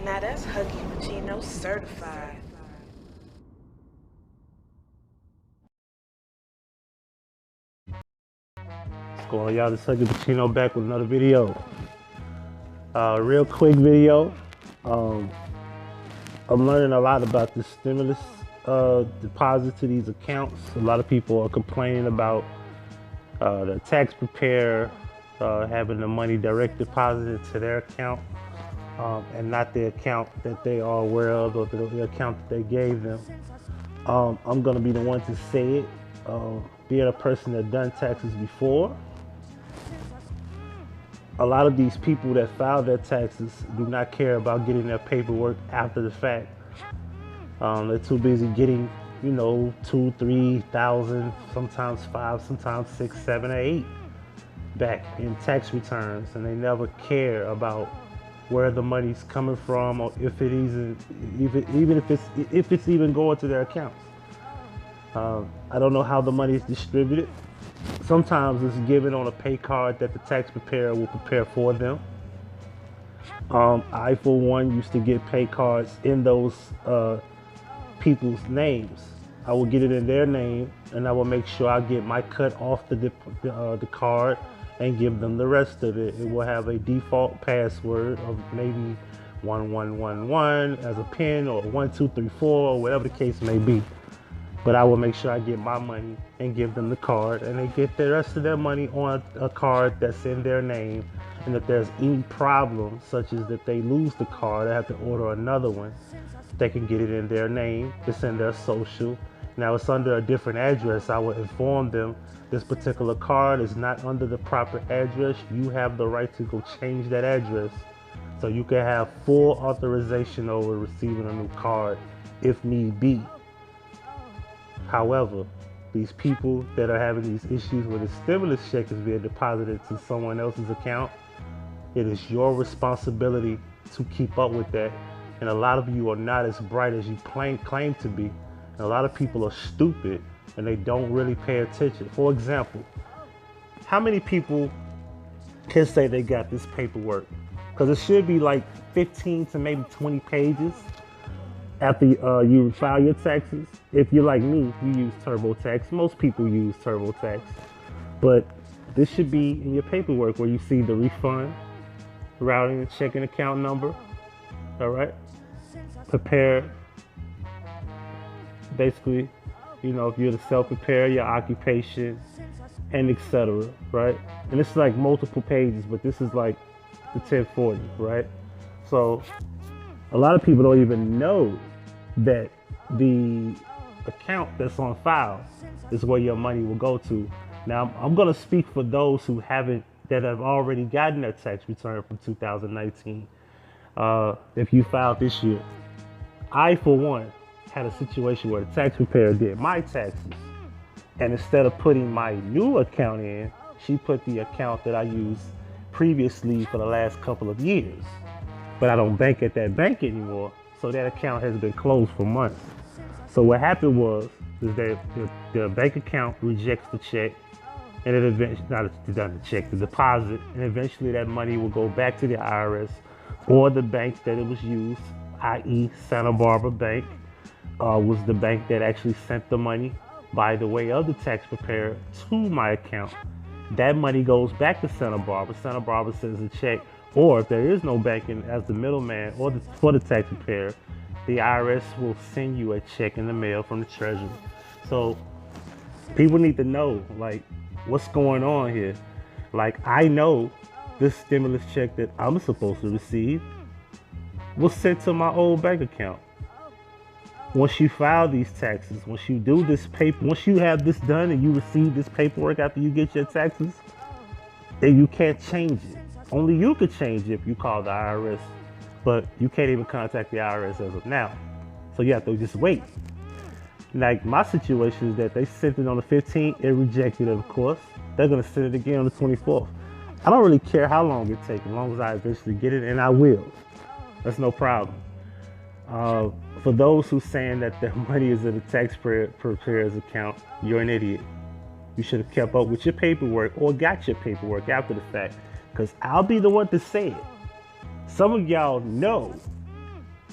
Now that's Huggie Pacino certified. What's going on, y'all? This is Huggie Pacino back with another video. Real quick video. Um, I'm learning a lot about the stimulus deposit to these accounts. A lot of people are complaining about the tax preparer having the money direct deposited to their account and not the account that they are aware of or the account that they gave them. I'm gonna be the one to say it. Being a person that done taxes before, a lot of these people that file their taxes do not care about getting their paperwork after the fact. They're too busy getting, you know, 2, 3,000, sometimes 5, sometimes 6, 7, or 8 back in tax returns, and they never care about where the money's coming from or if it isn't, even if it's even going to their accounts. I don't know how the money is distributed. Sometimes it's given on a pay card that the tax preparer will prepare for them. I, for one, used to get pay cards in those people's names. I will get it in their name, and I will make sure I get my cut off the card and give them the rest of it. It will have a default password of maybe 1111 as a PIN or 1234 or whatever the case may be. But I will make sure I get my money and give them the card, and they get the rest of their money on a card that's in their name. And if there's any problem, such as that they lose the card, they have to order another one, they can get it in their name. It's in their social. Now it's under a different address. I will inform them this particular card is not under the proper address. You have the right to go change that address so you can have full authorization over receiving a new card if need be. However, these people that are having these issues where the stimulus check is being deposited to someone else's account, it is your responsibility to keep up with that. And a lot of you are not as bright as you claim to be. And a lot of people are stupid and they don't really pay attention. For example, how many people can say they got this paperwork? Because it should be like 15 to maybe 20 pages after you file your taxes. If you're like me, you use TurboTax. Most people use TurboTax. But this should be in your paperwork where you see the refund, routing and checking account number, all right? Prepare, basically, you know, if you're the self-preparer, your occupation, and etc., right? And it's like multiple pages, but this is like the 1040, right? So a lot of people don't even know that the account that's on file is where your money will go to. Now, I'm going to speak for those who haven't, that have already gotten their tax return from 2019. If you filed this year, I, for one, had a situation where the tax preparer did my taxes, and instead of putting my new account in, she put the account that I used previously for the last couple of years. But I don't bank at that bank anymore, so that account has been closed for months. So what happened was that the bank account rejects the check, and it eventually, not the check, the deposit, and eventually that money will go back to the IRS or the bank that it was used, i.e. Santa Barbara Bank was the bank that actually sent the money by the way of the tax preparer to my account. That money goes back to Santa Barbara. Santa Barbara sends a check, or if there is no banking as the middleman or for the tax preparer, the IRS will send you a check in the mail from the Treasury. So people need to know, like, what's going on here. Like, I know this stimulus check that I'm supposed to receive was sent to my old bank account. Once you file these taxes, once you do this paper, once you have this done and you receive this paperwork after you get your taxes, then you can't change it. Only you could change it if you call the IRS, but you can't even contact the IRS as of now. So you have to just wait. Like my situation is that they sent it on the 15th, it rejected it, of course. They're gonna send it again on the 24th. I don't really care how long it takes, as long as I eventually get it, and I will. That's no problem. For those who saying that their money is in the tax preparer's account, you're an idiot. You should have kept up with your paperwork or got your paperwork after the fact, because I'll be the one to say it. Some of y'all know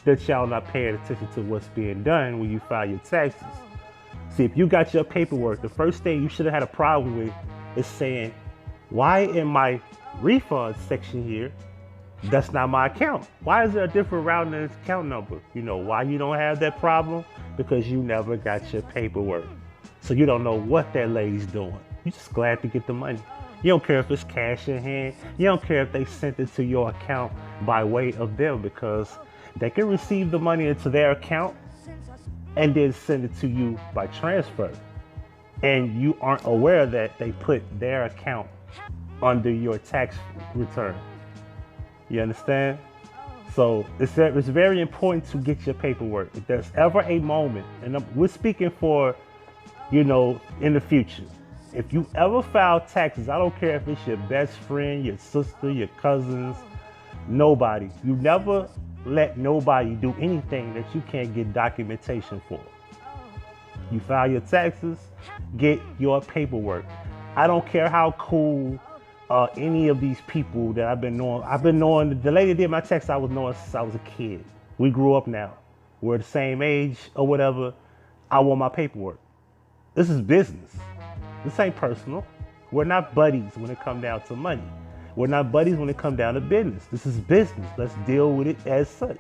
that y'all not paying attention to what's being done when you file your taxes. See, if you got your paperwork, the first thing you should have had a problem with is saying, why in my refund section here, that's not my account? Why is there a different routing and account number? You know why you don't have that problem? Because you never got your paperwork. So you don't know what that lady's doing. You're just glad to get the money. You don't care if it's cash in hand. You don't care if they sent it to your account by way of them, because they can receive the money into their account and then send it to you by transfer. And you aren't aware that they put their account under your tax return. You understand? So it's very important to get your paperwork. If there's ever a moment, and we're speaking for, you know, in the future, if you ever file taxes, I don't care if it's your best friend, your sister, your cousins, nobody. You never let nobody do anything that you can't get documentation for. You file your taxes, get your paperwork. I don't care how cool any of these people that I've been knowing, the lady that did my taxes, I was knowing since I was a kid. We grew up now. We're the same age or whatever. I want my paperwork. This is business. This ain't personal. We're not buddies when it comes down to money. We're not buddies when it comes down to business. This is business. Let's deal with it as such.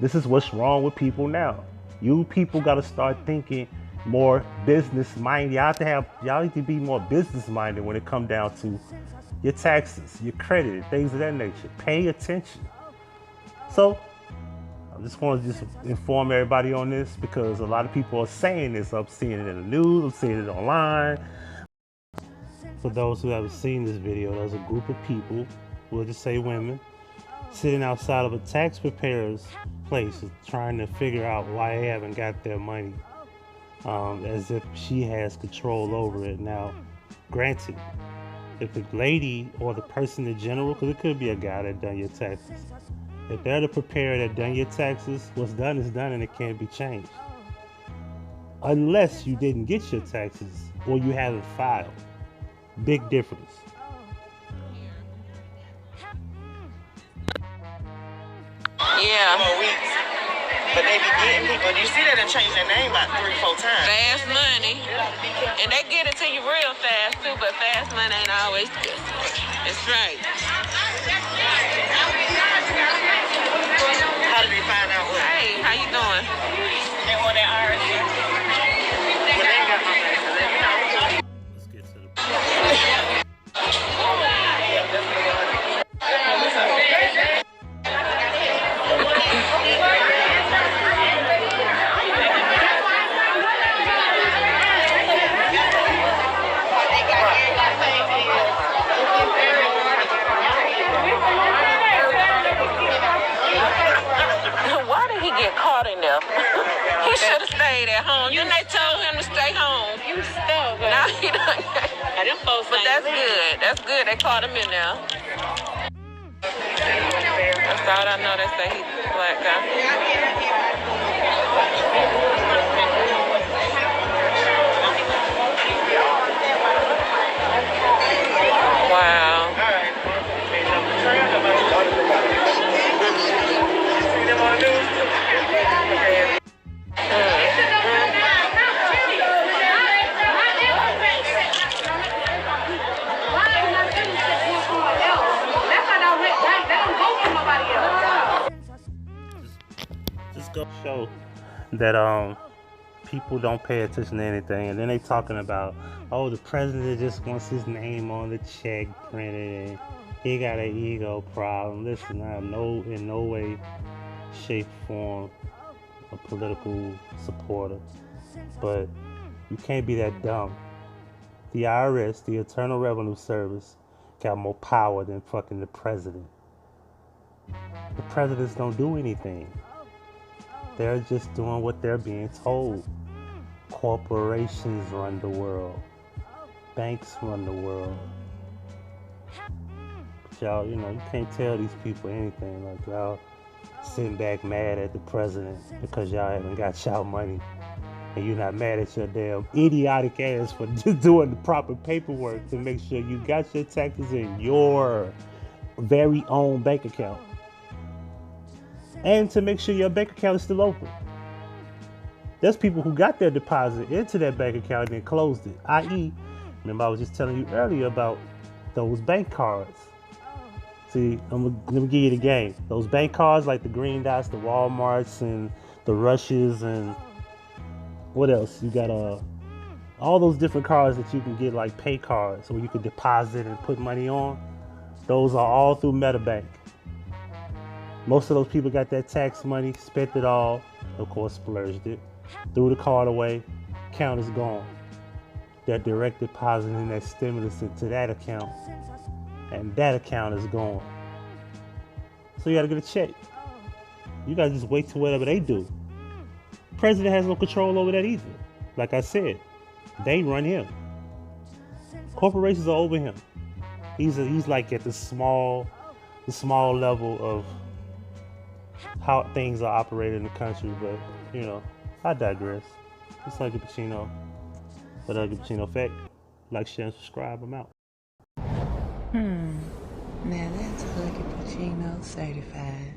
This is what's wrong with people now. You people got to start thinking more business minded. Y'all need to be more business minded when it comes down to your taxes, your credit, things of that nature. Pay attention. So I just want to inform everybody on this, because a lot of people are saying this. I'm seeing it in the news, I'm seeing it online. For those who haven't seen this video, there's a group of people, we'll just say women, sitting outside of a tax preparer's place trying to figure out why they haven't got their money, as if she has control over it. Now, granted, if the lady or the person in general, because it could be a guy that done your taxes, if they're the preparer that done your taxes, what's done is done and it can't be changed. Unless you didn't get your taxes or you haven't filed. Big difference. Yeah. But they be getting people. You see that they changed their name about 3-4 times. Fast money. And they get it to you real fast too, but fast money ain't always good. That's right. How did they find out what? Hey, how you doing? They want that Irish. Well, they ain't got my back, you know. Let's get to the get caught in there. He should have stayed at home. Then they told him to stay home. You stuck. Now he done. But that's good. That's good. They caught him in there. That's all I know. They say he's a black guy. Wow. Just go show that people don't pay attention to anything, and then they talking about, oh, the president just wants his name on the check printed and he got an ego problem. Listen, I'm in no way, shape, form a political supporter, but you can't be that dumb. The IRS, the Internal Revenue Service, got more power than fucking the president. The presidents don't do anything. They're just doing what they're being told. Corporations run the world. Banks run the world. But y'all, you can't tell these people anything. Like, y'all sitting back mad at the president because y'all haven't got y'all money. And you're not mad at your damn idiotic ass for just doing the proper paperwork to make sure you got your taxes in your very own bank account. and to make sure your bank account is still open. There's people who got their deposit into that bank account and then closed it. I.e., remember I was just telling you earlier about those bank cards. See, let me give you the game. Those bank cards like the Green Dots, the Walmarts, and the Rushes, and what else? You got all those different cards that you can get, like pay cards, where you can deposit and put money on. Those are all through MetaBank. Most of those people got that tax money, spent it all, of course splurged it, threw the card away, account is gone. They're direct depositing that stimulus into that account, and that account is gone. So you gotta get a check. You gotta just wait till whatever they do. President has no control over that either. Like I said, they run him. Corporations are over him. He's like at the small level of how things are operated in the country, but you know, I digress. It's like a Pacino, but like a Pacino effect. Like, share, and subscribe. I'm out. Now that's Huggie Pacino certified.